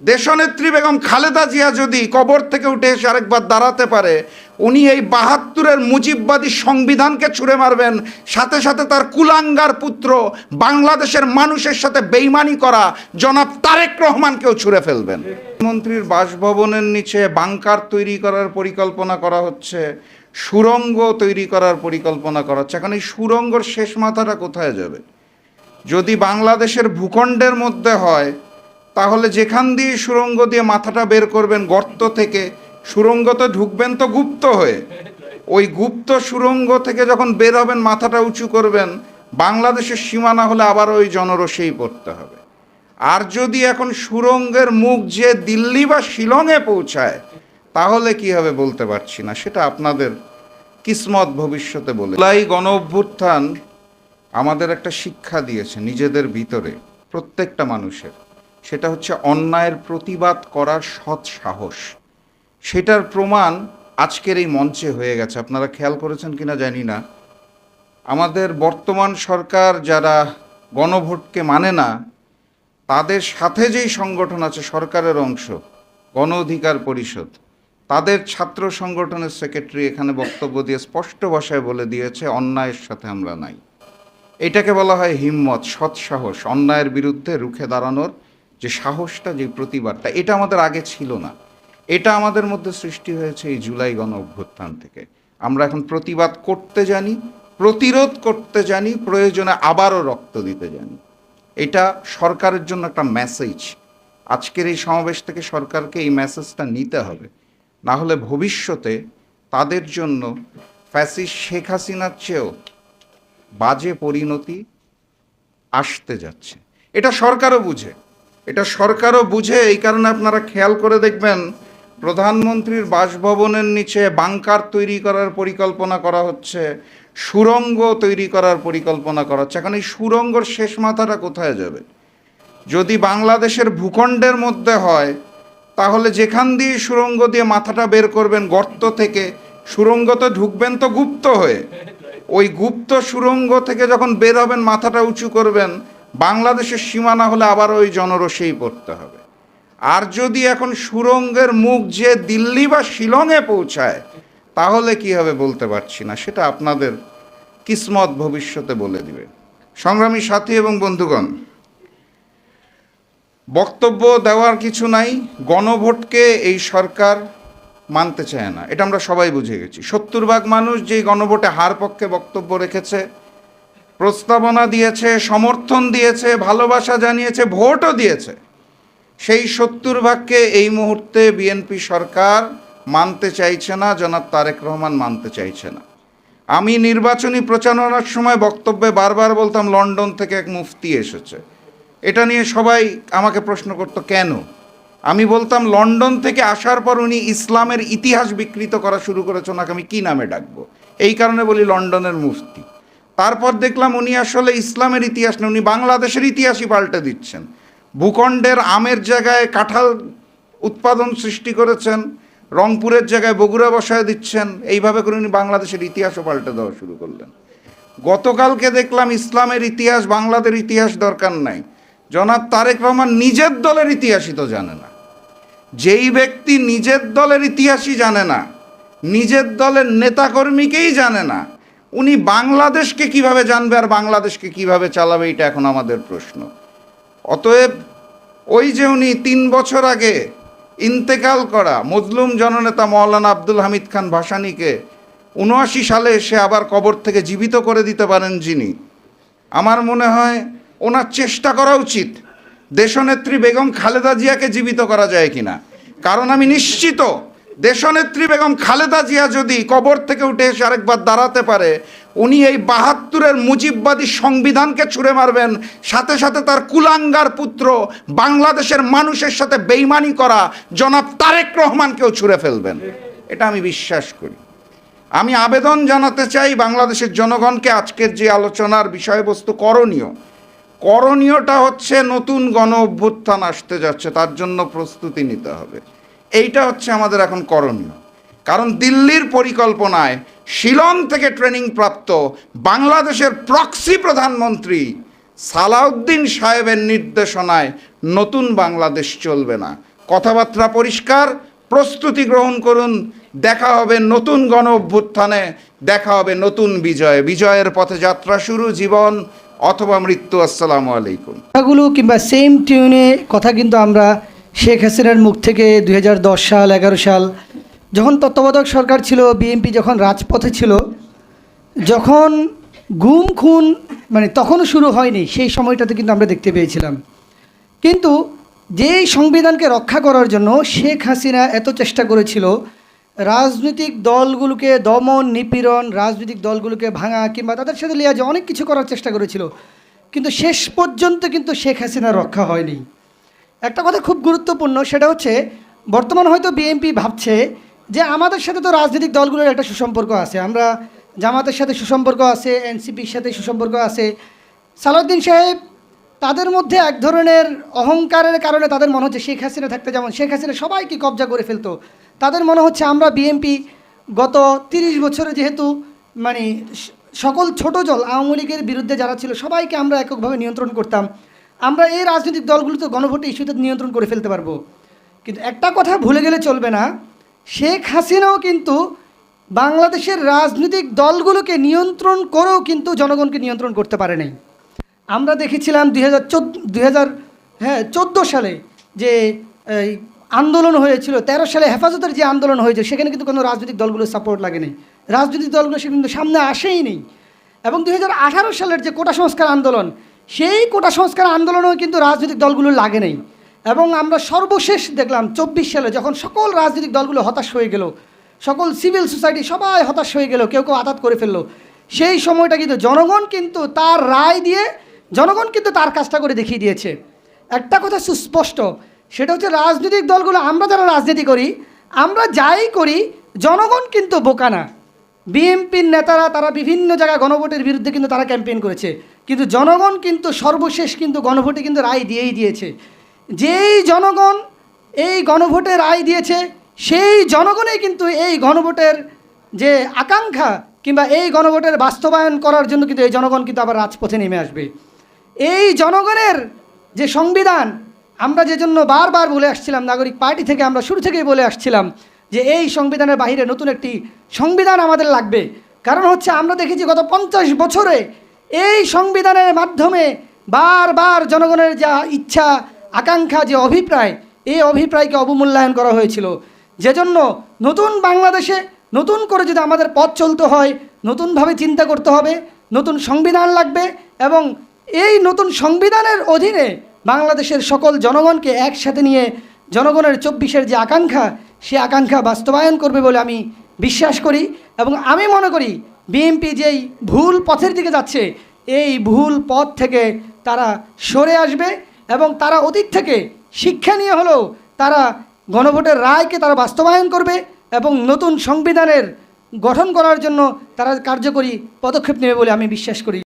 দেশনেত্রী বেগম খালেদা জিয়া যদি কবর থেকে উঠে এসে আরেকবার দাঁড়াতে পারে, উনি এই ৭২-এর মুজিববাদী সংবিধানকে ছুঁড়ে মারবেন, সাথে সাথে তার কুলাঙ্গার পুত্র বাংলাদেশের মানুষের সাথে বেইমানি করা জনাব তারেক রহমানকেও ছুঁড়ে ফেলবেন। মন্ত্রীর বাসভবনের নিচে বাংকার তৈরি করার পরিকল্পনা করা হচ্ছে, সুড়ঙ্গ তৈরি করার পরিকল্পনা করা হচ্ছে। এখন এই সুড়ঙ্গর শেষ মাথাটা কোথায় যাবে? যদি বাংলাদেশের ভূখণ্ডের মধ্যে হয়, তাহলে যেখান দিয়ে সুড়ঙ্গ দিয়ে মাথাটা বের করবেন গর্ত থেকে, সুড়ঙ্গতে ঢুকবেন তো গুপ্ত হয়ে, ওই গুপ্ত সুড়ঙ্গ থেকে যখন বের হবেন মাথাটা উঁচু করবেন, বাংলাদেশের সীমানা হলে আবার ওই জনরসেই পড়তে হবে। আর যদি এখন সুড়ঙ্গের মুখ যে দিল্লি বা শিলংয়ে পৌঁছায়, তাহলে কি হবে বলতে পারছি না, সেটা আপনাদের কিসমত ভবিষ্যতে বলে। জুলাই গণ অভ্যুত্থান আমাদের একটা শিক্ষা দিয়েছে নিজেদের ভিতরে, প্রত্যেকটা মানুষের। সেটা হচ্ছে অন্যায়ের প্রতিবাদ করার সৎ সাহস। সেটার প্রমাণ আজকের এই মঞ্চে হয়ে গেছে। আপনারা খেয়াল করেছেন কিনা জানি না, আমাদের বর্তমান সরকার যারা গণভোটকে মানে না, তাদের সাথে যেই সংগঠন আছে সরকারের অংশ, গণ অধিকার পরিষদ, তাদের ছাত্র সংগঠনের সেক্রেটারি এখানে বক্তব্য দিয়ে স্পষ্ট ভাষায় বলে দিয়েছে, অন্যায়ের সাথে আমরা নাই। এটাকে বলা হয় হিম্মত, সৎ সাহস। অন্যায়ের বিরুদ্ধে রুখে দাঁড়ানোর যে সাহসটা, যে প্রতিবাদটা, এটা আমাদের আগে ছিল না। এটা আমাদের মধ্যে সৃষ্টি হয়েছে এই জুলাই গণ অভ্যুত্থান থেকে। আমরা এখন প্রতিবাদ করতে জানি, প্রতিরোধ করতে জানি, প্রয়োজনে আবারও রক্ত দিতে জানি। এটা সরকারের জন্য একটা মেসেজ। আজকের এই সমাবেশ থেকে সরকারকে এই মেসেজটা নিতে হবে, না হলে ভবিষ্যতে তাদের জন্য ফ্যাসিস্ট শেখ হাসিনার চেয়েও বাজে পরিণতি আসতে যাচ্ছে। এটা সরকারও বুঝে, এটা সরকারও বুঝে। এই কারণে আপনারা খেয়াল করে দেখবেন, প্রধানমন্ত্রীর বাসভবনের নিচে বাংকার তৈরি করার পরিকল্পনা করা হচ্ছে, সুড়ঙ্গ তৈরি করার পরিকল্পনা করা হচ্ছে। এখন এই সুড়ঙ্গর শেষ মাথাটা কোথায় যাবে? যদি বাংলাদেশের ভূখণ্ডের মধ্যে হয়, তাহলে যেখান দিয়ে সুড়ঙ্গ দিয়ে মাথাটা বের করবেন গর্ত থেকে, সুড়ঙ্গতে ঢুকবেন তো গুপ্ত হয়ে, ওই গুপ্ত সুড়ঙ্গ থেকে যখন বের হবেন মাথাটা উঁচু করবেন, বাংলাদেশের সীমানা হলে আবার ওই জনরসেই পড়তে হবে। আর যদি এখন সুড়ঙ্গের মুখ যে দিল্লি বা শিলংয়ে পৌঁছায়, তাহলে কি হবে বলতে পারছি না, সেটা আপনাদের কিসমত ভবিষ্যতে বলে দিবে। সংগ্রামী সাথী এবং বন্ধুগণ, বক্তব্য দেওয়ার কিছু নাই। গণভোটকে এই সরকার মানতে চায় না, এটা আমরা সবাই বুঝে গেছি। ৭০ ভাগ মানুষ যেই গণভোটে হার পক্ষে বক্তব্য রেখেছে, প্রস্তাবনা দিয়েছে, সমর্থন দিয়েছে, ভালোবাসা জানিয়েছে, ভোটও দিয়েছে, সেই ৭০ ভাগকে এই মুহূর্তে বিএনপি সরকার মানতে চাইছে না, জনাব তারেক রহমান মানতে চাইছে না। আমি নির্বাচনী প্রচারণার সময় বক্তব্যে বারবার বলতাম লন্ডন থেকে এক মুফতি এসেছে। এটা নিয়ে সবাই আমাকে প্রশ্ন করতো কেন। আমি বলতাম লন্ডন থেকে আসার পর উনি ইসলামের ইতিহাস বিকৃত করা শুরু করেছে, ওনাকে আমি কী নামে ডাকবো, এই কারণে বলি লন্ডনের মুফতি। তারপর দেখলাম উনি আসলে ইসলামের ইতিহাস না, উনি বাংলাদেশের ইতিহাসই পাল্টে দিচ্ছেন। ভূখণ্ডের আমের জায়গায় কাঁঠাল উৎপাদন সৃষ্টি করেছেন, রংপুরের জায়গায় বগুড়া বসায় দিচ্ছেন, এইভাবে করে উনি বাংলাদেশের ইতিহাসও পাল্টে দেওয়া শুরু করলেন। গতকালকে দেখলাম ইসলামের ইতিহাস, বাংলাদেশের ইতিহাস দরকার নাই, জনাব তারেক রহমান নিজের দলের ইতিহাসই তো জানে না। যেই ব্যক্তি নিজের দলের ইতিহাসই জানে না, নিজের দলের নেতাকর্মীকেই জানে না, উনি বাংলাদেশকে কিভাবে জানবে আর বাংলাদেশকে কিভাবে চালাবে, এটা এখন আমাদের প্রশ্ন। অতএব ওই যে উনি ৩ বছর আগে ইন্তেকাল করা মজলুম জননেতা মৌলানা আব্দুল হামিদ খান ভাসানীকে ৭৯ সালে এসে আবার কবর থেকে জীবিত করে দিতে পারেন যিনি, আমার মনে হয় ওনার চেষ্টা করা উচিত দেশনেত্রী বেগম খালেদা জিয়াকে জীবিত করা যায় কিনা। কারণ আমি নিশ্চিত দেশনেত্রী বেগম খালেদা জিয়া যদি কবর থেকে উঠে এসে আরেকবার দাঁড়াতে পারে, উনি এই ৭২-এর মুজিববাদী সংবিধানকে ছুঁড়ে মারবেন, সাথে সাথে তার কুলাঙ্গার পুত্র বাংলাদেশের মানুষের সাথে বেইমানি করা জনাব তারেক রহমানকেও ছুঁড়ে ফেলবেন। এটা আমি বিশ্বাস করি। আমি আবেদন জানাতে চাই বাংলাদেশের জনগণকে, আজকের যে আলোচনার বিষয়বস্তু করণীয়টা হচ্ছে নতুন গণ অভ্যুত্থান আসতে যাচ্ছে, তার জন্য প্রস্তুতি নিতে হবে। এইটা হচ্ছে আমাদের এখন করণীয়। কারণ দিল্লির পরিকল্পনায় শিলং থেকে ট্রেনিং প্রাপ্ত বাংলাদেশের প্রক্সি প্রধানমন্ত্রী সালাউদ্দিন সাহেবের নির্দেশনায় নতুন বাংলাদেশ চলবে না। কথাবার্তা পরিষ্কার, প্রস্তুতি গ্রহণ করুন। দেখা হবে নতুন গণ অভ্যুত্থানে, দেখা হবে নতুন বিজয়ে। বিজয়ের পথে যাত্রা শুরু, জীবন অথবা মৃত্যু। আসসালামু আলাইকুম। কথাগুলো কিংবা সেম টিউনে কথা কিন্তু আমরা শেখ হাসিনার মুখ থেকে 2010 সাল 11 সাল যখন তত্ত্বাবধায়ক সরকার ছিল, বিএনপি যখন রাজপথে ছিল, যখন গুম খুন মানে তখনও শুরু হয়নি, সেই সময়টাতে কিন্তু আমরা দেখতে পেয়েছিলাম। কিন্তু যেই সংবিধানকে রক্ষা করার জন্য শেখ হাসিনা এত চেষ্টা করেছিল, রাজনৈতিক দলগুলোকে দমন নিপীড়ন, রাজনৈতিক দলগুলোকে ভাঙা কিংবা তাদের সাথে লিয়াজে অনেক কিছু করার চেষ্টা করেছিল, কিন্তু শেষ পর্যন্ত কিন্তু শেখ হাসিনা রক্ষা হয়নি। একটা কথা খুব গুরুত্বপূর্ণ, সেটা হচ্ছে বর্তমান হয়তো বিএনপি ভাবছে যে আমাদের সাথে তো রাজনৈতিক দলগুলোর একটা সুসম্পর্ক আছে, আমরা জামাতের সাথে সুসম্পর্ক আছে, এনসিপির সাথে সুসম্পর্ক আছে। সালাউদ্দিন সাহেব তাদের মধ্যে এক ধরনের অহংকারের কারণে তাদের মনে হচ্ছে শেখ হাসিনা থাকতে যেমন শেখ হাসিনা সবাইকে কবজা করে ফেলতো, তাদের মনে হচ্ছে আমরা বিএনপি গত 30 বছরে যেহেতু মানে সকল ছোট দল আওয়ামী লীগের বিরুদ্ধে যারা ছিল সবাইকে আমরা এককভাবে নিয়ন্ত্রণ করতাম, আমরা এই রাজনৈতিক দলগুলো তো গণভোটে ইস্যুতে নিয়ন্ত্রণ করে ফেলতে পারবো। কিন্তু একটা কথা ভুলে গেলে চলবে না, শেখ হাসিনাও কিন্তু বাংলাদেশের রাজনৈতিক দলগুলোকে নিয়ন্ত্রণ করেও কিন্তু জনগণকে নিয়ন্ত্রণ করতে পারে নাই। আমরা দেখেছিলাম 2014 সালে যে আন্দোলন হয়েছিল, 13 সালে হেফাজতের যে আন্দোলন হয়েছে, সেখানে কিন্তু কোনো রাজনৈতিক দলগুলোর সাপোর্ট লাগে নেই, রাজনৈতিক দলগুলো সে কিন্তু সামনে আসেই নেই। এবং 2018 সালের যে কোটা সংস্কার আন্দোলন, সেই কোটা সংস্কার আন্দোলনেও কিন্তু রাজনৈতিক দলগুলো লাগে নেই। এবং আমরা সর্বশেষ দেখলাম 24 সালে যখন সকল রাজনৈতিক দলগুলো হতাশ হয়ে গেল, সকল সিভিল সোসাইটি সবাই হতাশ হয়ে গেল, কেউ কেউ আঘাত করে ফেললো, সেই সময়টা কিন্তু জনগণ কিন্তু তার রায় দিয়ে জনগণ কিন্তু তার কাজটা করে দেখিয়ে দিয়েছে। একটা কথা সুস্পষ্ট, সেটা হচ্ছে রাজনৈতিক দলগুলো, আমরা যারা রাজনীতি করি, আমরা যাই করি, জনগণ কিন্তু বোকা না। বিএনপির নেতারা তারা বিভিন্ন জায়গায় গণভোটের বিরুদ্ধে কিন্তু তারা ক্যাম্পেইন করেছে, কিন্তু জনগণ কিন্তু সর্বশেষ কিন্তু গণভোটে কিন্তু রায় দিয়েই দিয়েছে। যেই জনগণ এই গণভোটে রায় দিয়েছে, সেই জনগণই কিন্তু এই গণভোটের যে আকাঙ্ক্ষা কিংবা এই গণভোটের বাস্তবায়ন করার জন্য কিন্তু এই জনগণ কিন্তু আবার রাজপথে নেমে আসবে। এই জনগণের যে সংবিধান, আমরা যে জন্য বারবার বলে আসছিলাম, নাগরিক পার্টি থেকে আমরা শুরু থেকেই বলে আসছিলাম যে এই সংবিধানের বাইরে নতুন একটি সংবিধান আমাদের লাগবে। কারণ হচ্ছে আমরা দেখেছি গত 50 বছরে এই সংবিধানের মাধ্যমে বারবার জনগণের যা ইচ্ছা আকাঙ্ক্ষা, যে অভিপ্রায়, এই অভিপ্রায়কে অবমূল্যায়ন করা হয়েছিল। যেজন্য নতুন বাংলাদেশে নতুন করে যদি আমাদের পথ চলতে হয়, নতুনভাবে চিন্তা করতে হবে, নতুন সংবিধান লাগবে। এবং এই নতুন সংবিধানের অধীনে বাংলাদেশের সকল জনগণকে একসাথে নিয়ে জনগণের 24-এর যে আকাঙ্ক্ষা, সে আকাঙ্ক্ষা বাস্তবায়ন করবে বলে আমি বিশ্বাস করি। এবং আমি মনে করি বিএনপি যেই ভুল পথের দিকে যাচ্ছে, এই ভুল পথ থেকে তারা সরে আসবে এবং তারা অতীত থেকে শিক্ষা নিয়ে হলেও তারা গণভোটের রায়কে তারা বাস্তবায়ন করবে এবং নতুন সংবিধানের গঠন করার জন্য তারা কার্যকরী পদক্ষেপ নেবে বলে আমি বিশ্বাস করি।